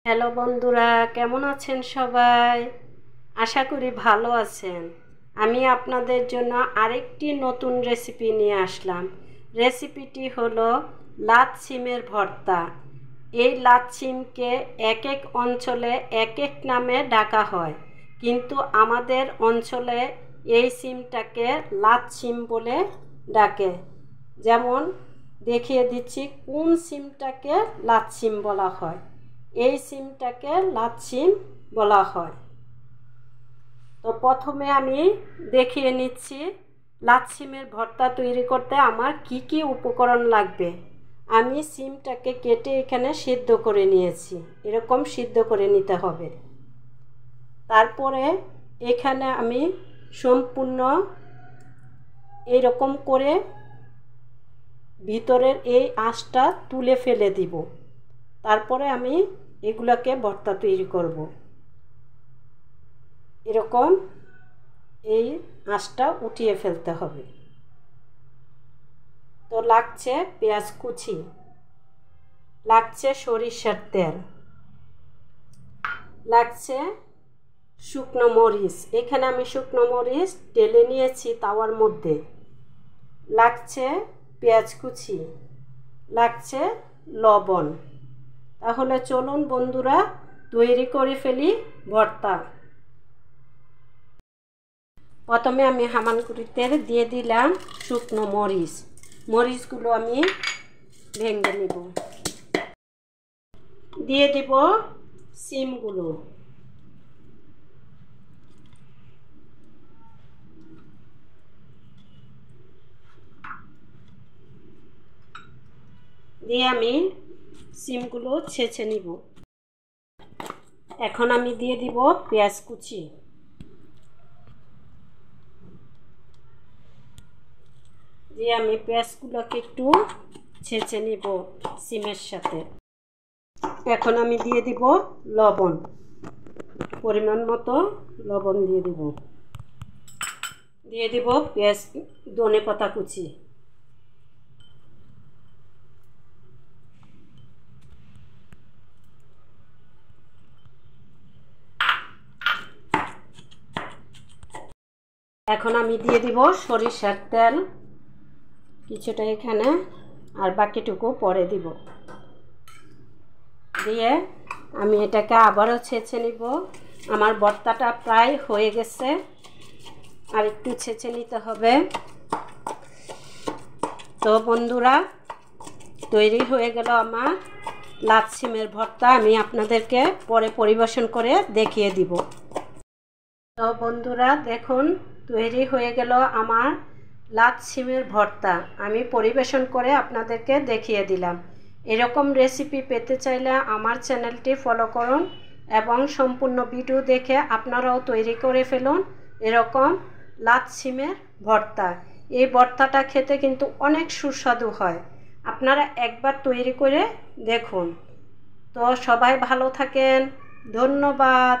Hello বন্ধুরা, কেমন আছেন সবাই? আশা করি ভালো আছেন। আমি আপনাদের জন্য আরেকটি নতুন রেসিপি নিয়ে আসলাম। রেসিপিটি হলো লাচ্ সিমের ভর্তা। এই লাচ্ সিমকে এক এক অঞ্চলে এক এক নামে ডাকা হয়, কিন্তু আমাদের অঞ্চলে এই সিমটাকে লাচ্ সিম বলে ডাকে। যেমন দেখিয়ে দিচ্ছি কোন সিমটাকে লাচ্ সিম বলা হয়। এই সিমটাকে লাচ্ সিম বলা হয়। তো প্রথমে আমি দেখিয়ে নিচ্ছি লাচ্ সিমের ভর্তা তৈরি করতে আমার কি কি উপকরণ লাগবে। আমি সিমটাকে কেটে এখানে সিদ্ধ করে নিয়েছি, এরকম সিদ্ধ করে নিতে হবে। তারপরে এখানে আমি সম্পূর্ণ এরকম করে ভিতরের এই আঁশটা তুলে ফেলে দিব। তারপরে আমি এগুলোকে ভর্তা তৈরি করব। এরকম এই আঁশটা উঠিয়ে ফেলতে হবে। তো লাগছে পেঁয়াজ কুচি, লাগছে সরিষার তেল, লাগছে শুকনো মরিচ। এখানে আমি শুকনো মরিচ ঢেলে নিয়েছি তাওয়ার মধ্যে। লাগছে পেঁয়াজ কুচি, লাগছে লবণ। তাহলে চলুন বন্ধুরা তৈরি করে ফেলি ভর্তা। প্রথমে আমি হামানকুড়িতে দিয়ে দিলাম শুকনো মরিচ। মরিচগুলো আমি ভেঙে নেব। দিয়ে দেব সিমগুলো। দিয়ে আমি সিমগুলো ছেঁচে নিব। এখন আমি দিয়ে দিব পেঁয়াজ কুচি। দিয়ে আমি পেঁয়াজগুলোকে একটু ছেঁচে নিব সিমের সাথে। এখন আমি দিয়ে দিব লবণ, পরিমাণ মতো লবণ দিয়ে দিব। দিয়ে দিব পেঁয়াজ ধনেপাতা কুচি। এখন আমি দিয়ে দিব সরিষার তেল কিছুটা এখানে, আর বাকিটুকু পরে দিব। দিয়ে আমি এটাকে আবারও ছেঁচে নিব। আমার ভর্তাটা প্রায় হয়ে গেছে, আর একটু ছেঁচে নিতে হবে। তো বন্ধুরা তৈরি হয়ে গেল আমার লাচ্ সিমের ভর্তা। আমি আপনাদেরকে পরে পরিবেশন করে দেখিয়ে দিব। তো বন্ধুরা দেখুন তৈরি হয়ে গেল আমার লাচ্ সিমের ভর্তা। আমি পরিবেশন করে আপনাদেরকে দেখিয়ে দিলাম। এরকম রেসিপি পেতে চাইলে আমার চ্যানেলটি ফলো করুন এবং সম্পূর্ণ ভিডিও দেখে আপনারাও তৈরি করে ফেলুন এরকম লাচ্ সিমের ভর্তা। এই ভর্তাটা খেতে কিন্তু অনেক সুস্বাদু হয়। আপনারা একবার তৈরি করে দেখুন। তো সবাই ভালো থাকেন, ধন্যবাদ।